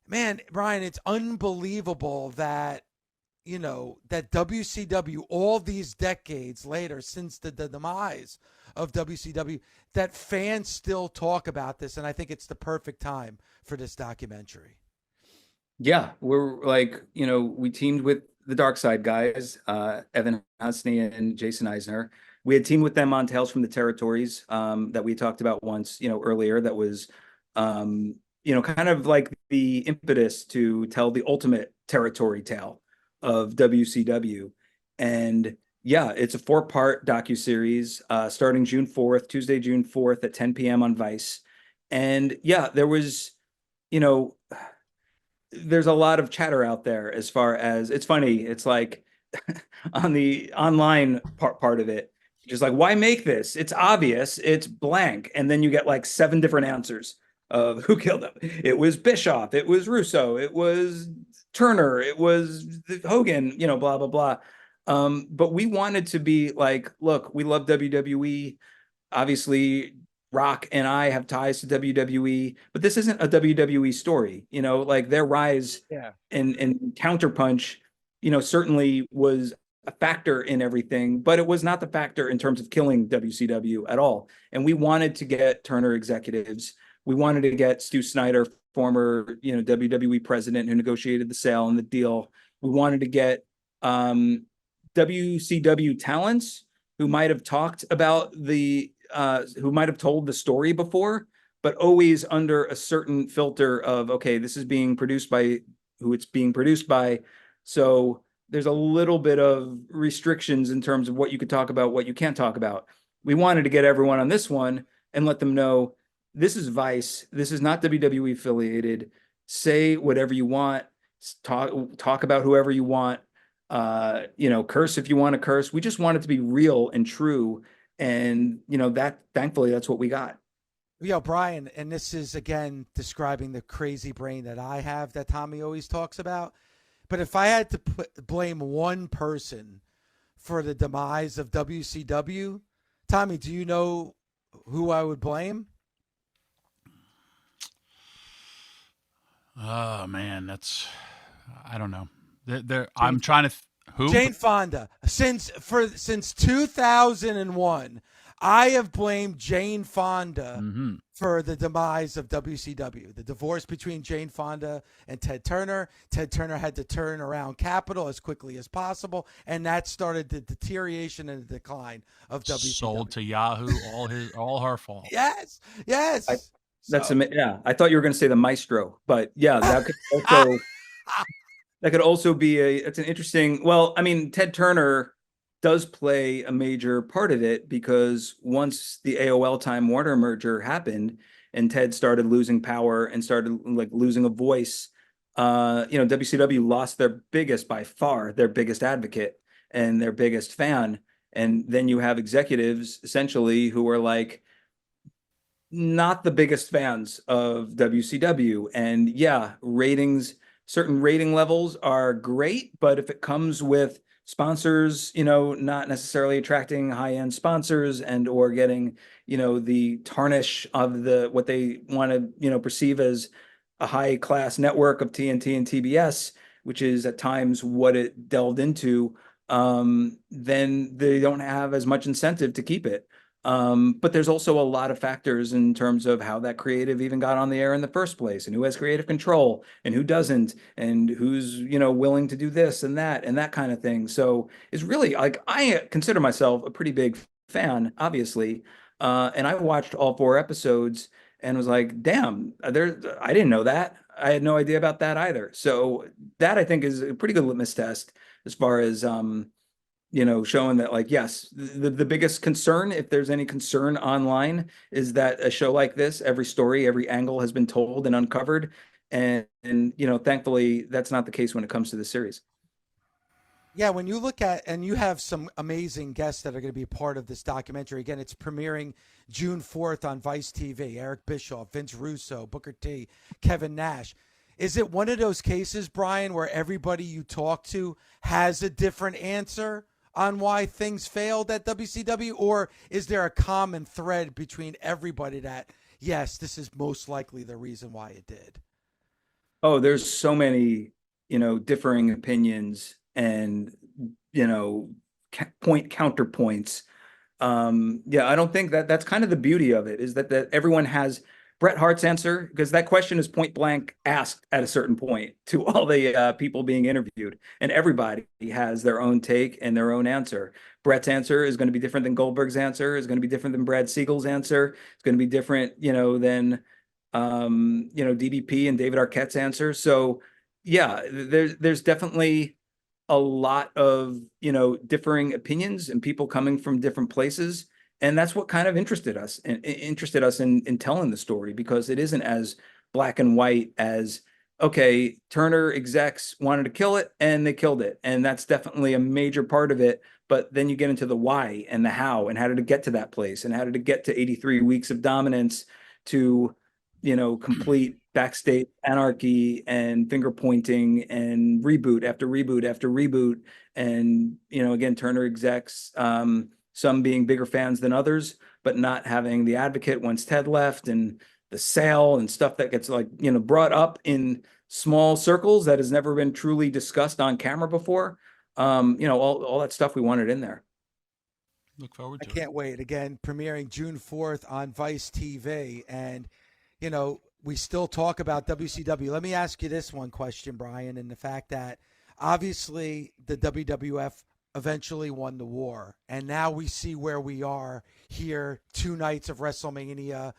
man, Brian, it's unbelievable that that WCW all these decades later, since the demise of WCW, that fans still talk about this, and I think it's the perfect time for this documentary. Yeah, we're like, we teamed with the Dark Side guys, Evan Husney and Jason Eisner. We had teamed with them on Tales from the Territories that we talked about once, earlier. That was, kind of like the impetus to tell the ultimate territory tale of WCW. And yeah, it's a 4-part docuseries starting June 4th, Tuesday, June 4th at 10 p.m. on Vice. And yeah, there was, you know, there's a lot of chatter out there as far as it's funny. It's like on the online part of it, just like, why make this? It's obvious, it's blank. And then you get like 7 different answers of who killed him. It was Bischoff, it was Russo, it was Turner, it was Hogan, blah, blah, blah. But we wanted to be like, look, we love WWE. Obviously, Rock and I have ties to WWE, but this isn't a WWE story. Like their rise and counterpunch, certainly was a factor in everything, but it was not the factor in terms of killing WCW at all. And we wanted to get Turner executives. We wanted to get Stu Snyder, former, WWE president who negotiated the sale and the deal. We wanted to get WCW talents who might have talked about who might have told the story before, but always under a certain filter of, okay, this is being produced by who it's being produced by. So there's a little bit of restrictions in terms of what you could talk about, what you can't talk about. We wanted to get everyone on this one and let them know this is Vice. This is not WWE affiliated. Say whatever you want. Talk about whoever you want. Curse if you want to curse. We just want it to be real and true. And, that thankfully, that's what we got. Brian, and this is, again, describing the crazy brain that I have that Tommy always talks about. But if I had to blame one person for the demise of WCW, Tommy, do you know who I would blame? Oh, man, I don't know. I'm trying to. Who? Jane Fonda. Since 2001, I have blamed Jane Fonda for the demise of WCW. The divorce between Jane Fonda and Ted Turner. Ted Turner had to turn around capital as quickly as possible, and that started the deterioration and the decline of WCW. Sold to Yahoo, all her fault. Yes. I thought you were going to say the Maestro, but yeah, that could also. That could also be it's an interesting, well, I mean, Ted Turner does play a major part of it because once the AOL Time Warner merger happened and Ted started losing power and started like losing a voice, WCW lost by far their biggest advocate and their biggest fan. And then you have executives essentially who are like, not the biggest fans of WCW. And yeah, certain rating levels are great, but if it comes with sponsors, not necessarily attracting high-end sponsors and or getting, the tarnish of what they want to, perceive as a high-class network of TNT and TBS, which is at times what it delved into, then they don't have as much incentive to keep it. But there's also a lot of factors in terms of how that creative even got on the air in the first place and who has creative control and who doesn't and who's, willing to do this and that kind of thing. So it's really like, I consider myself a pretty big fan, obviously. And I watched all 4 episodes and was like, damn, I didn't know that. I had no idea about that either. So that I think is a pretty good litmus test as far as, showing that like, yes, the biggest concern, if there's any concern online, is that a show like this, every story, every angle has been told and uncovered. And thankfully that's not the case when it comes to the series. Yeah, when you look at, and you have some amazing guests that are going to be part of this documentary. Again, it's premiering June 4th on Vice TV. Eric Bischoff, Vince Russo, Booker T, Kevin Nash. Is it one of those cases, Brian, where everybody you talk to has a different answer on why things failed at WCW? Or is there a common thread between everybody that, yes, this is most likely the reason why it did? Oh, there's so many, differing opinions and, counterpoints. I don't think that's kind of the beauty of it, is that everyone has Bret Hart's answer, because that question is point blank asked at a certain point to all the people being interviewed, and everybody has their own take and their own answer. Bret's answer is going to be different than Goldberg's answer, is going to be different than Brad Siegel's answer. It's going to be different, than, DDP and David Arquette's answer. So yeah, there's definitely a lot of, differing opinions and people coming from different places. And that's what kind of interested us in telling the story, because it isn't as black and white as, okay, Turner execs wanted to kill it and they killed it. And that's definitely a major part of it. But then you get into the why and the how, and how did it get to that place, and how did it get to 83 weeks of dominance, to, complete backstage anarchy and finger pointing and reboot after reboot after reboot. And, again, Turner execs, some being bigger fans than others, but not having the advocate once Ted left, and the sale and stuff that gets brought up in small circles that has never been truly discussed on camera before. All that stuff we wanted in there. Look forward to I can't wait. Again, premiering June 4th on Vice TV. And, we still talk about WCW. Let me ask you this one question, Brian, and the fact that obviously the WWF eventually won the war. And now we see where we are here, 2 nights of WrestleMania,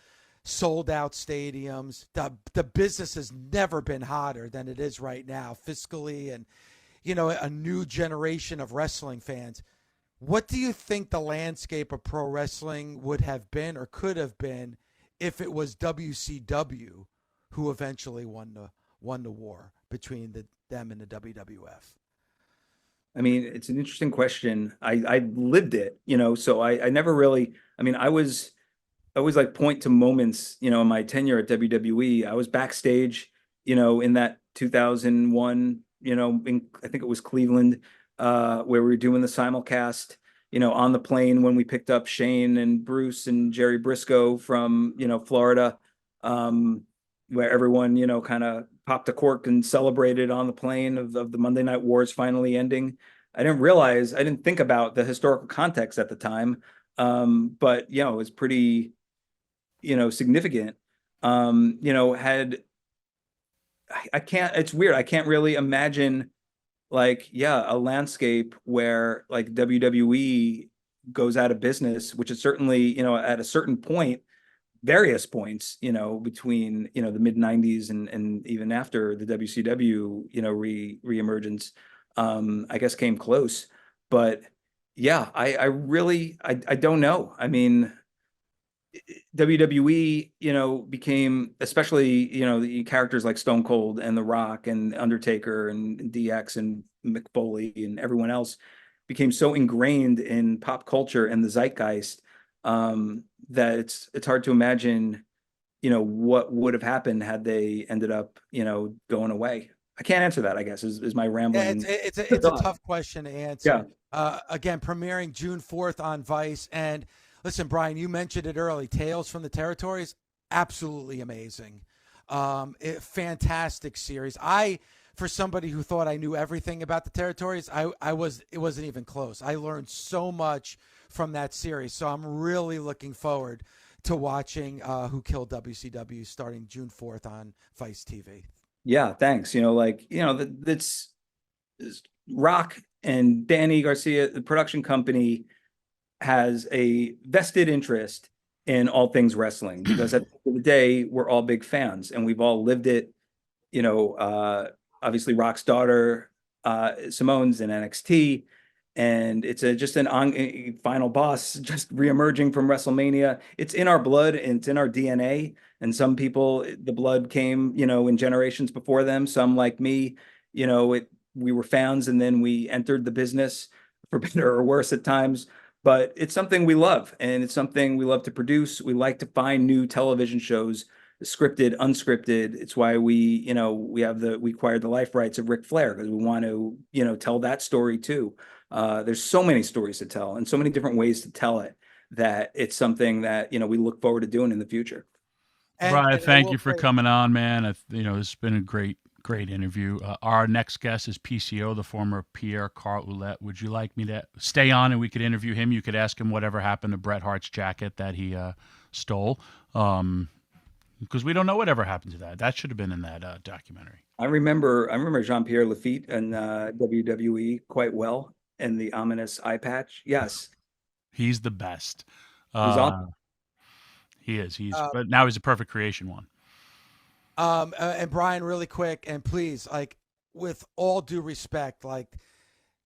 sold out stadiums. The business has never been hotter than it is right now, fiscally, and, a new generation of wrestling fans. What do you think the landscape of pro wrestling would have been or could have been if it was WCW who eventually won the war between them and the WWF? I mean, it's an interesting question. I lived it, so I never really, I was like point to moments, in my tenure at WWE. I was backstage, in that 2001, I think it was Cleveland, where we were doing the simulcast, on the plane when we picked up Shane and Bruce and Jerry Briscoe from, Florida, where everyone, kind of popped a cork and celebrated on the plane of the Monday Night Wars finally ending. I didn't think about the historical context at the time. But, it was pretty, significant. It's weird. I can't really imagine a landscape where WWE goes out of business, which is certainly, at a certain point, various points, between, the mid 90s and even after the WCW, reemergence, I guess came close. But yeah, I really don't know. I mean, WWE, became, especially, the characters like Stone Cold and The Rock and Undertaker and DX and Mick Foley and everyone else became so ingrained in pop culture and the zeitgeist, that it's hard to imagine, what would have happened had they ended up, going away. I can't answer that, I guess, is my rambling. Yeah, it's a tough question to answer. Yeah. Again, premiering June 4th on Vice. And listen, Brian, you mentioned it early. Tales from the Territories, absolutely amazing. Fantastic series. For somebody who thought I knew everything about the territories, it wasn't even close. I learned so much from that series. So I'm really looking forward to watching Who Killed WCW starting June 4th on Vice TV. Yeah, thanks. That's Rock and Danny Garcia, the production company, has a vested interest in all things wrestling, because at the end of the day, we're all big fans and we've all lived it. Obviously Rock's daughter, Simone's in NXT, and it's just an final boss just reemerging from WrestleMania. It's in our blood and it's in our DNA. And some people, the blood came, in generations before them. Some, like me, we were fans and then we entered the business, for better or worse at times. But it's something we love, and it's something we love to produce. We like to find new television shows, scripted, unscripted. It's why we acquired the life rights of Ric Flair, because we want to, tell that story too. There's so many stories to tell and so many different ways to tell it, that it's something that, we look forward to doing in the future. Brian, thank you for coming on, man. It's been a great interview. Our next guest is PCO, the former Pierre Carl Ouellette. Would you like me to stay on and we could interview him? You could ask him whatever happened to Bret Hart's jacket that he stole, because we don't know whatever happened to that. That should have been in that documentary. I remember Jean-Pierre Lafitte and WWE quite well, and the ominous eye patch. Yes, he's the best. He's awesome. He is. But now he's a Perfect Creation one. And Brian, really quick, and please, with all due respect,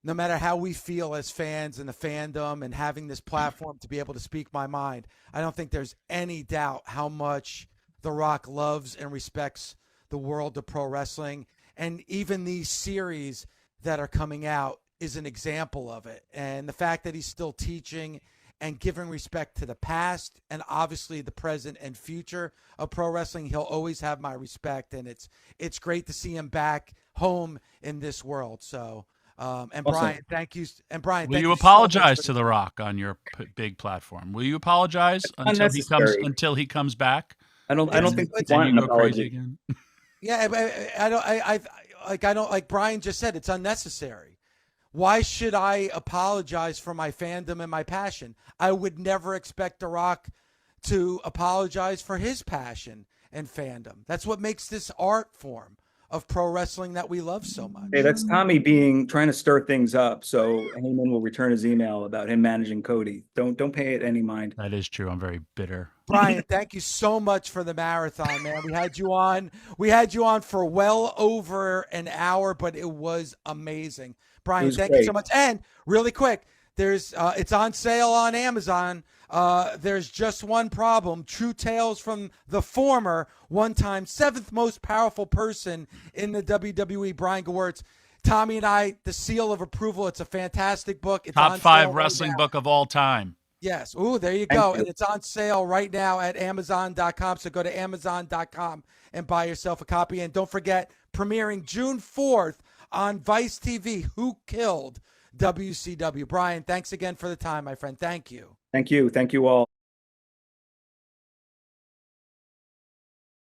no matter how we feel as fans and the fandom and having this platform to be able to speak my mind, I don't think there's any doubt how much The Rock loves and respects the world of pro wrestling. And even these series that are coming out is an example of it. And the fact that he's still teaching and giving respect to the past and obviously the present and future of pro wrestling, he'll always have my respect. And it's great to see him back home in this world. So, and Awesome. Brian, thank you. And Brian, Will thank you you so apologize much to The Rock on your big platform? Will you apologize unnecessary. until he comes back? I don't think It's- you want And an you go crazy apology. again? Yeah, I don't like Brian just said, it's unnecessary. Why should I apologize for my fandom and my passion? I would never expect The Rock to apologize for his passion and fandom. That's what makes this art form of pro wrestling that we love so much. Hey, that's Tommy trying to stir things up. So Heyman will return his email about him managing Cody. Don't pay it any mind. That is true. I'm very bitter. Brian, thank you so much for the marathon, man. We had you on for well over an hour, but it was amazing. Brian, thank you so much. And really quick, it's on sale on Amazon. There's just one problem. True Tales from the former one-time 7th most powerful person in the WWE, Brian Gewirtz. Tommy and I, the seal of approval. It's a fantastic book. It's Top on 5 sale wrestling right now. book of all time. Yes. Ooh, there you go. And it's on sale right now at Amazon.com. So go to Amazon.com and buy yourself a copy. And don't forget, premiering June 4th on Vice TV, Who Killed WCW? Brian, thanks again for the time, my friend. Thank you. Thank you. Thank you all.